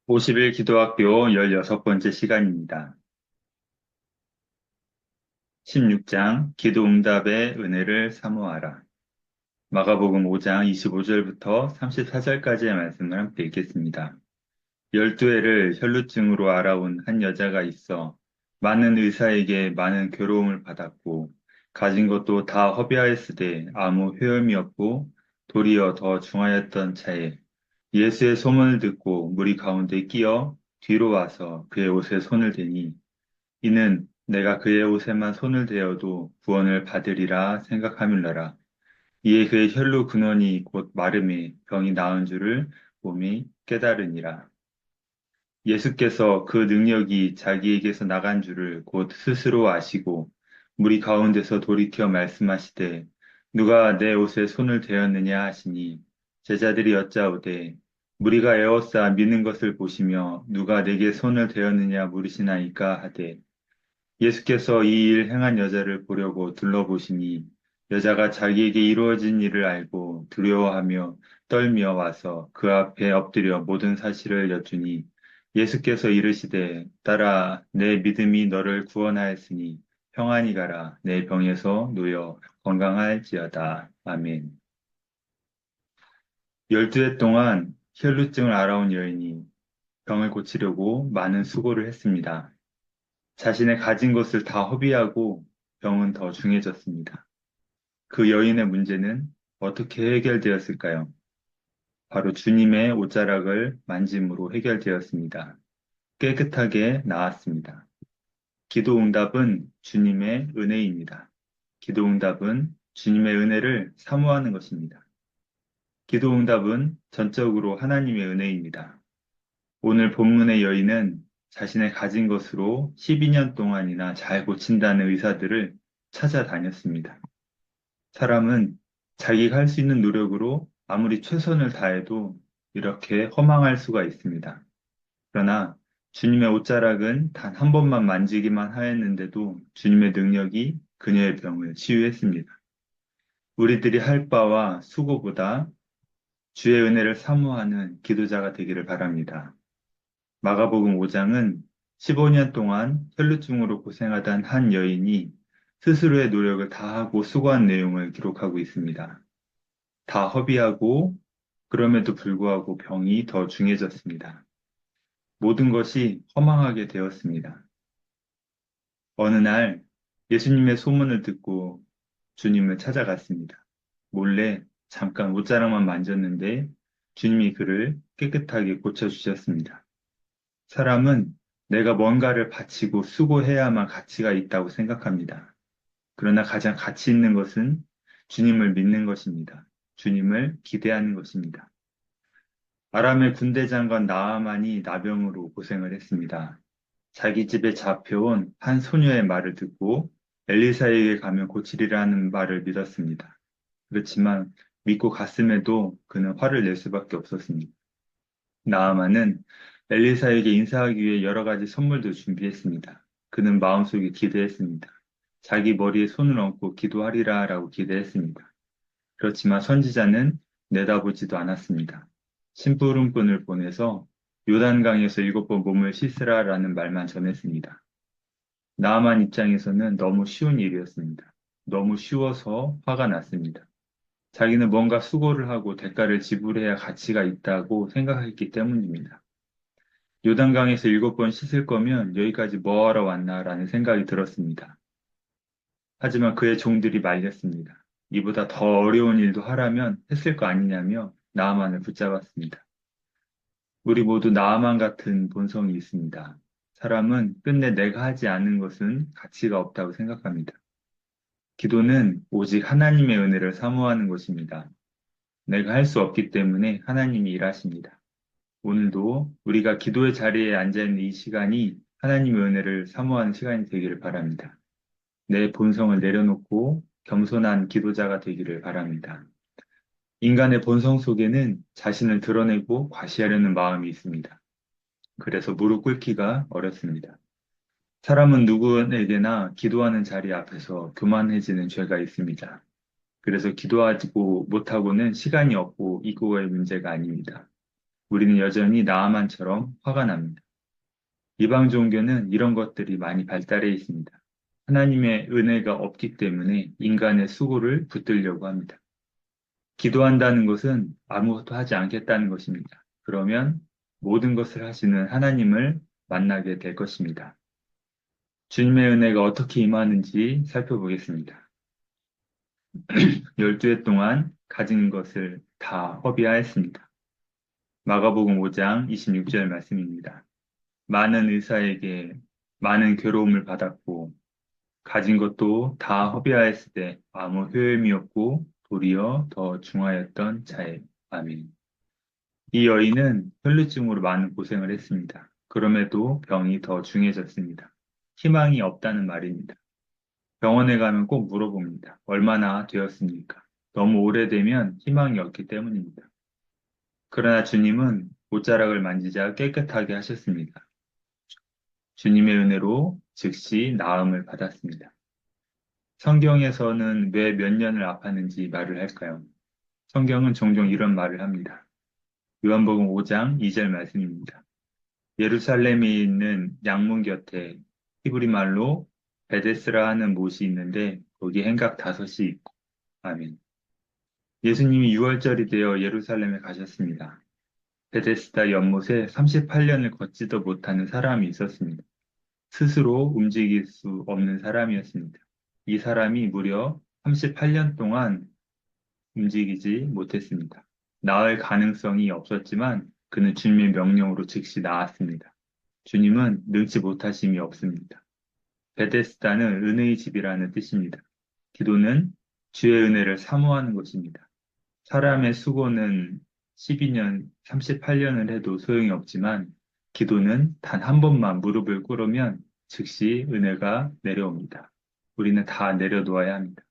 50일 기도학교 16번째 시간입니다. 16장 기도응답의 은혜를 사모하라. 마가복음 5장 25절부터 34절까지의 말씀을 함께 읽겠습니다. 12해를 혈루증으로 알아온 한 여자가 있어 많은 의사에게 많은 괴로움을 받았고 가진 것도 다 허비하였으되 아무 효험이 없고 도리어 더 중하였던 차에 예수의 소문을 듣고 무리 가운데 끼어 뒤로 와서 그의 옷에 손을 대니 이는 내가 그의 옷에만 손을 대어도 구원을 받으리라 생각함일러라. 이에 그의 혈루 근원이 곧 마름에 병이 나은 줄을 몸이 깨달으니라. 예수께서 그 능력이 자기에게서 나간 줄을 곧 스스로 아시고 무리 가운데서 돌이켜 말씀하시되 누가 내 옷에 손을 대었느냐 하시니 제자들이 여짜오되 무리가 에워싸 미는 것을 보시며 누가 내게 손을 대었느냐 물으시나이까 하되 예수께서 이 일 행한 여자를 보려고 둘러보시니 여자가 자기에게 이루어진 일을 알고 두려워하며 떨며 와서 그 앞에 엎드려 모든 사실을 여쭈니 예수께서 이르시되 딸아 내 믿음이 너를 구원하였으니 평안히 가라 내 병에서 놓여 건강할지어다. 아멘. 12해 동안 혈루증을 앓아온 여인이 병을 고치려고 많은 수고를 했습니다. 자신의 가진 것을 다 허비하고 병은 더 중해졌습니다. 그 여인의 문제는 어떻게 해결되었을까요? 바로 주님의 옷자락을 만짐으로 해결되었습니다. 깨끗하게 나았습니다. 기도 응답은 주님의 은혜입니다. 기도 응답은 주님의 은혜를 사모하는 것입니다. 기도 응답은 전적으로 하나님의 은혜입니다. 오늘 본문의 여인은 자신의 가진 것으로 12년 동안이나 잘 고친다는 의사들을 찾아다녔습니다. 사람은 자기가 할 수 있는 노력으로 아무리 최선을 다해도 이렇게 허망할 수가 있습니다. 그러나 주님의 옷자락은 단 한 번만 만지기만 하였는데도 주님의 능력이 그녀의 병을 치유했습니다. 우리들이 할 바와 수고보다 주의 은혜를 사모하는 기도자가 되기를 바랍니다. 마가복음 5장은 15년 동안 혈루증으로 고생하던 한 여인이 스스로의 노력을 다하고 수고한 내용을 기록하고 있습니다. 다 허비하고 그럼에도 불구하고 병이 더 중해졌습니다. 모든 것이 허망하게 되었습니다. 어느 날 예수님의 소문을 듣고 주님을 찾아갔습니다. 몰래 잠깐 옷자락만 만졌는데 주님이 그를 깨끗하게 고쳐주셨습니다. 사람은 내가 뭔가를 바치고 수고해야만 가치가 있다고 생각합니다. 그러나 가장 가치 있는 것은 주님을 믿는 것입니다. 주님을 기대하는 것입니다. 아람의 군대 장관 나아만이 나병으로 고생을 했습니다. 자기 집에 잡혀온 한 소녀의 말을 듣고 엘리사에게 가면 고치리라는 말을 믿었습니다. 그렇지만 믿고 갔음에도 그는 화를 낼 수밖에 없었습니다. 나아만은 엘리사에게 인사하기 위해 여러 가지 선물도 준비했습니다. 그는 마음속에 기대했습니다. 자기 머리에 손을 얹고 기도하리라 라고 기대했습니다. 그렇지만 선지자는 내다보지도 않았습니다. 심부름꾼을 보내서 요단강에서 7번 몸을 씻으라 라는 말만 전했습니다. 나아만 입장에서는 너무 쉬운 일이었습니다. 너무 쉬워서 화가 났습니다. 자기는 뭔가 수고를 하고 대가를 지불해야 가치가 있다고 생각했기 때문입니다. 요단강에서 7번 씻을 거면 여기까지 뭐하러 왔나라는 생각이 들었습니다. 하지만 그의 종들이 말렸습니다. 이보다 더 어려운 일도 하라면 했을 거 아니냐며 나아만을 붙잡았습니다. 우리 모두 나아만 같은 본성이 있습니다. 사람은 끝내 내가 하지 않은 것은 가치가 없다고 생각합니다. 기도는 오직 하나님의 은혜를 사모하는 것입니다. 내가 할 수 없기 때문에 하나님이 일하십니다. 오늘도 우리가 기도의 자리에 앉아있는 이 시간이 하나님의 은혜를 사모하는 시간이 되기를 바랍니다. 내 본성을 내려놓고 겸손한 기도자가 되기를 바랍니다. 인간의 본성 속에는 자신을 드러내고 과시하려는 마음이 있습니다. 그래서 무릎 꿇기가 어렵습니다. 사람은 누구에게나 기도하는 자리 앞에서 교만해지는 죄가 있습니다. 그래서 기도하지 못하고는 시간이 없고 이거의 문제가 아닙니다. 우리는 여전히 나아만처럼 화가 납니다. 이방 종교는 이런 것들이 많이 발달해 있습니다. 하나님의 은혜가 없기 때문에 인간의 수고를 붙들려고 합니다. 기도한다는 것은 아무것도 하지 않겠다는 것입니다. 그러면 모든 것을 하시는 하나님을 만나게 될 것입니다. 주님의 은혜가 어떻게 임하는지 살펴보겠습니다. 12해 동안 가진 것을 다 허비하였습니다. 마가복음 5장 26절 말씀입니다. 많은 의사에게 많은 괴로움을 받았고 가진 것도 다 허비하였을 때 아무 효험이 없고 도리어 더 중하였던 자의 아멘. 이 여인은 혈루증으로 많은 고생을 했습니다. 그럼에도 병이 더 중해졌습니다. 희망이 없다는 말입니다. 병원에 가면 꼭 물어봅니다. 얼마나 되었습니까? 너무 오래되면 희망이 없기 때문입니다. 그러나 주님은 옷자락을 만지자 깨끗하게 하셨습니다. 주님의 은혜로 즉시 나음을 받았습니다. 성경에서는 왜 몇 년을 아팠는지 말을 할까요? 성경은 종종 이런 말을 합니다. 요한복음 5장 2절 말씀입니다. 예루살렘에 있는 양문 곁에 히브리 말로 베데스라 하는 못이 있는데 거기 행각 5이 있고 아멘. 예수님이 6월절이 되어 예루살렘에 가셨습니다. 베데스다 연못에 38년을 걷지도 못하는 사람이 있었습니다. 스스로 움직일 수 없는 사람이었습니다. 이 사람이 무려 38년 동안 움직이지 못했습니다. 나을 가능성이 없었지만 그는 주님의 명령으로 즉시 나았습니다. 주님은 능치 못하심이 없습니다. 베데스다는 은혜의 집이라는 뜻입니다. 기도는 주의 은혜를 사모하는 것입니다. 사람의 수고는 12년, 38년을 해도 소용이 없지만 기도는 단 한 번만 무릎을 꿇으면 즉시 은혜가 내려옵니다. 우리는 다 내려놓아야 합니다.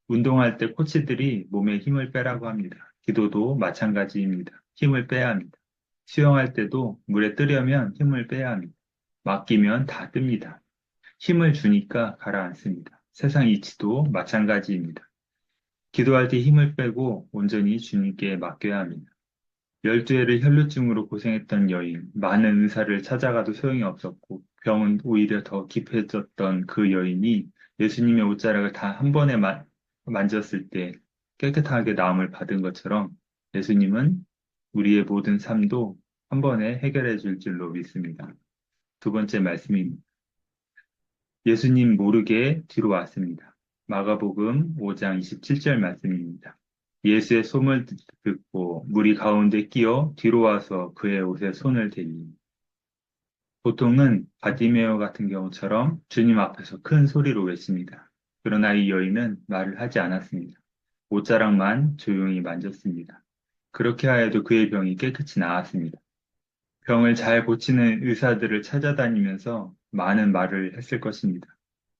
운동할 때 코치들이 몸에 힘을 빼라고 합니다. 기도도 마찬가지입니다. 힘을 빼야 합니다. 수영할 때도 물에 뜨려면 힘을 빼야 합니다. 맡기면 다 뜹니다. 힘을 주니까 가라앉습니다. 세상 이치도 마찬가지입니다. 기도할 때 힘을 빼고 온전히 주님께 맡겨야 합니다. 12해를 혈루증으로 고생했던 여인, 많은 의사를 찾아가도 소용이 없었고 병은 오히려 더 깊어졌던 그 여인이 예수님의 옷자락을 다 한 번에 만졌을 때 깨끗하게 나음을 받은 것처럼 예수님은 우리의 모든 삶도 한 번에 해결해 줄 줄로 믿습니다. 두 번째 말씀입니다. 예수님 모르게 뒤로 왔습니다. 마가복음 5장 27절 말씀입니다. 예수의 소문을 듣고 무리 가운데 끼어 뒤로 와서 그의 옷에 손을 대니 보통은 바디메오 같은 경우처럼 주님 앞에서 큰 소리로 외칩니다. 그러나 이 여인은 말을 하지 않았습니다. 옷자락만 조용히 만졌습니다. 그렇게 하여도 그의 병이 깨끗이 나았습니다. 병을 잘 고치는 의사들을 찾아다니면서 많은 말을 했을 것입니다.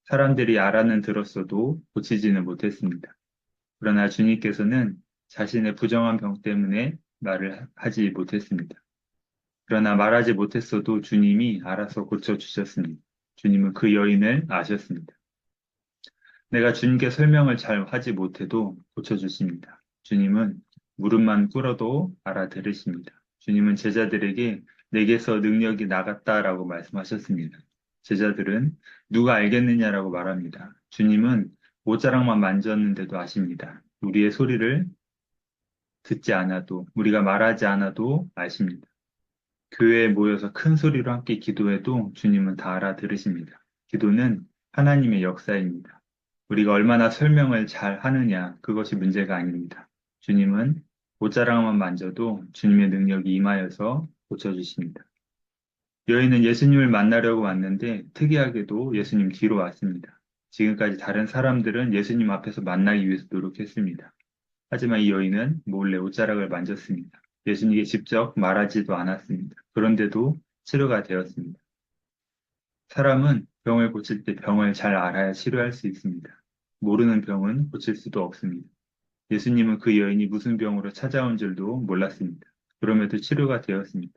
사람들이 알아는 들었어도 고치지는 못했습니다. 그러나 주님께서는 자신의 부정한 병 때문에 말을 하지 못했습니다. 그러나 말하지 못했어도 주님이 알아서 고쳐주셨습니다. 주님은 그 여인을 아셨습니다. 내가 주님께 설명을 잘 하지 못해도 고쳐주십니다. 주님은 무릎만 꿇어도 알아들으십니다. 주님은 제자들에게 내게서 능력이 나갔다라고 말씀하셨습니다. 제자들은 누가 알겠느냐라고 말합니다. 주님은 옷자락만 만졌는데도 아십니다. 우리의 소리를 듣지 않아도, 우리가 말하지 않아도 아십니다. 교회에 모여서 큰 소리로 함께 기도해도 주님은 다 알아들으십니다. 기도는 하나님의 역사입니다. 우리가 얼마나 설명을 잘 하느냐, 그것이 문제가 아닙니다. 주님은 옷자락만 만져도 주님의 능력이 임하여서 고쳐주십니다. 여인은 예수님을 만나려고 왔는데 특이하게도 예수님 뒤로 왔습니다. 지금까지 다른 사람들은 예수님 앞에서 만나기 위해서 노력했습니다. 하지만 이 여인은 몰래 옷자락을 만졌습니다. 예수님께 직접 말하지도 않았습니다. 그런데도 치료가 되었습니다. 사람은 병을 고칠 때 병을 잘 알아야 치료할 수 있습니다. 모르는 병은 고칠 수도 없습니다. 예수님은 그 여인이 무슨 병으로 찾아온 줄도 몰랐습니다. 그럼에도 치료가 되었습니다.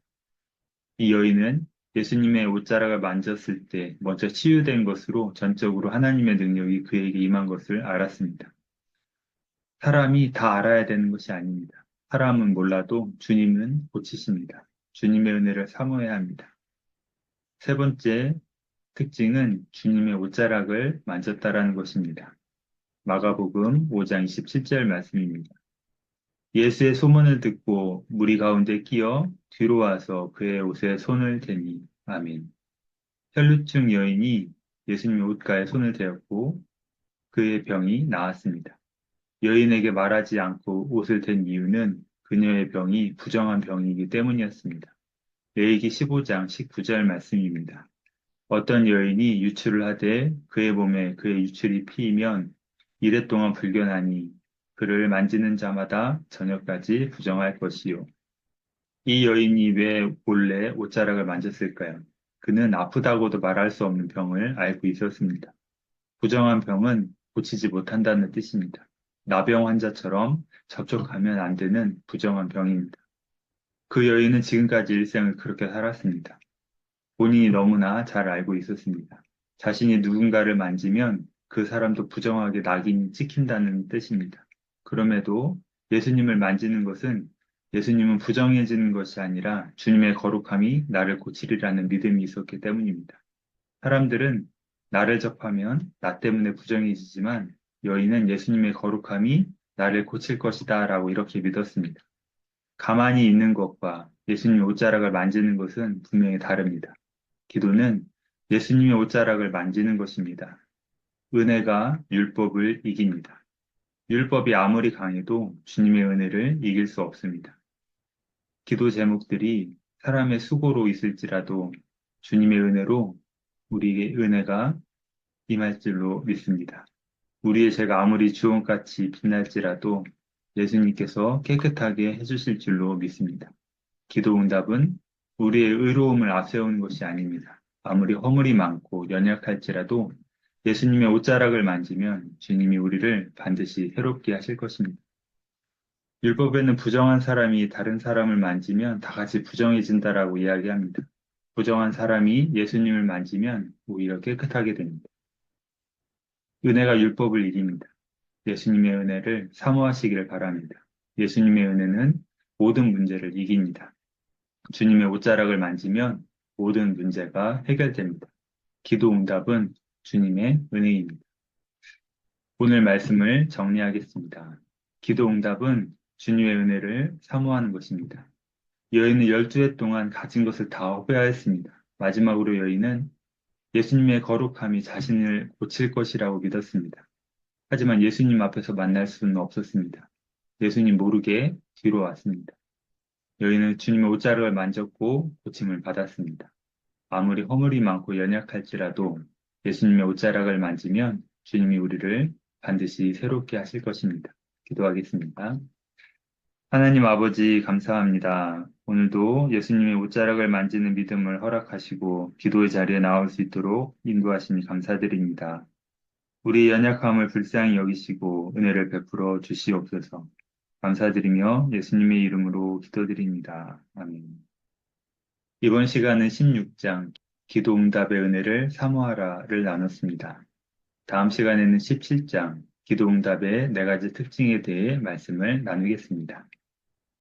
이 여인은 예수님의 옷자락을 만졌을 때 먼저 치유된 것으로 전적으로 하나님의 능력이 그에게 임한 것을 알았습니다. 사람이 다 알아야 되는 것이 아닙니다. 사람은 몰라도 주님은 고치십니다. 주님의 은혜를 사모해야 합니다. 세 번째 특징은 주님의 옷자락을 만졌다라는 것입니다. 마가복음 5장 27절 말씀입니다. 예수의 소문을 듣고 무리 가운데 끼어 뒤로 와서 그의 옷에 손을 대니. 아멘. 혈루증 여인이 예수님의 옷가에 손을 대었고 그의 병이 나았습니다. 여인에게 말하지 않고 옷을 댄 이유는 그녀의 병이 부정한 병이기 때문이었습니다. 레위기 15장 19절 말씀입니다. 어떤 여인이 유출을 하되 그의 몸에 그의 유출이 피이면 이래 동안 불견하니 그를 만지는 자마다 저녁까지 부정할 것이요. 이 여인이 왜 몰래 옷자락을 만졌을까요? 그는 아프다고도 말할 수 없는 병을 알고 있었습니다. 부정한 병은 고치지 못한다는 뜻입니다. 나병 환자처럼 접촉하면 안 되는 부정한 병입니다. 그 여인은 지금까지 일생을 그렇게 살았습니다. 본인이 너무나 잘 알고 있었습니다. 자신이 누군가를 만지면 그 사람도 부정하게 낙인이 찍힌다는 뜻입니다. 그럼에도 예수님을 만지는 것은 예수님은 부정해지는 것이 아니라 주님의 거룩함이 나를 고치리라는 믿음이 있었기 때문입니다. 사람들은 나를 접하면 나 때문에 부정해지지만 여인은 예수님의 거룩함이 나를 고칠 것이다 라고 이렇게 믿었습니다. 가만히 있는 것과 예수님의 옷자락을 만지는 것은 분명히 다릅니다. 기도는 예수님의 옷자락을 만지는 것입니다. 은혜가 율법을 이깁니다. 율법이 아무리 강해도 주님의 은혜를 이길 수 없습니다. 기도 제목들이 사람의 수고로 있을지라도 주님의 은혜로 우리에게 은혜가 임할 줄로 믿습니다. 우리의 죄가 아무리 주홍같이 빛날지라도 예수님께서 깨끗하게 해주실 줄로 믿습니다. 기도 응답은 우리의 의로움을 앞세우는 것이 아닙니다. 아무리 허물이 많고 연약할지라도 예수님의 옷자락을 만지면 주님이 우리를 반드시 새롭게 하실 것입니다. 율법에는 부정한 사람이 다른 사람을 만지면 다 같이 부정해진다라고 이야기합니다. 부정한 사람이 예수님을 만지면 오히려 깨끗하게 됩니다. 은혜가 율법을 이깁니다. 예수님의 은혜를 사모하시기를 바랍니다. 예수님의 은혜는 모든 문제를 이깁니다. 주님의 옷자락을 만지면 모든 문제가 해결됩니다. 기도 응답은 주님의 은혜입니다. 오늘 말씀을 정리하겠습니다. 기도 응답은 주님의 은혜를 사모하는 것입니다. 여인은 12해 동안 가진 것을 다 허비하였습니다. 마지막으로 여인은 예수님의 거룩함이 자신을 고칠 것이라고 믿었습니다. 하지만 예수님 앞에서 만날 수는 없었습니다. 예수님 모르게 뒤로 왔습니다. 여인은 주님의 옷자락을 만졌고 고침을 받았습니다. 아무리 허물이 많고 연약할지라도 예수님의 옷자락을 만지면 주님이 우리를 반드시 새롭게 하실 것입니다. 기도하겠습니다. 하나님 아버지 감사합니다. 오늘도 예수님의 옷자락을 만지는 믿음을 허락하시고 기도의 자리에 나올 수 있도록 인도하시니 감사드립니다. 우리 연약함을 불쌍히 여기시고 은혜를 베풀어 주시옵소서. 감사드리며 예수님의 이름으로 기도드립니다. 아멘. 이번 시간은 16장 기도 응답의 은혜를 사모하라를 나눴습니다. 다음 시간에는 17장 기도 응답의 네 가지 특징에 대해 말씀을 나누겠습니다.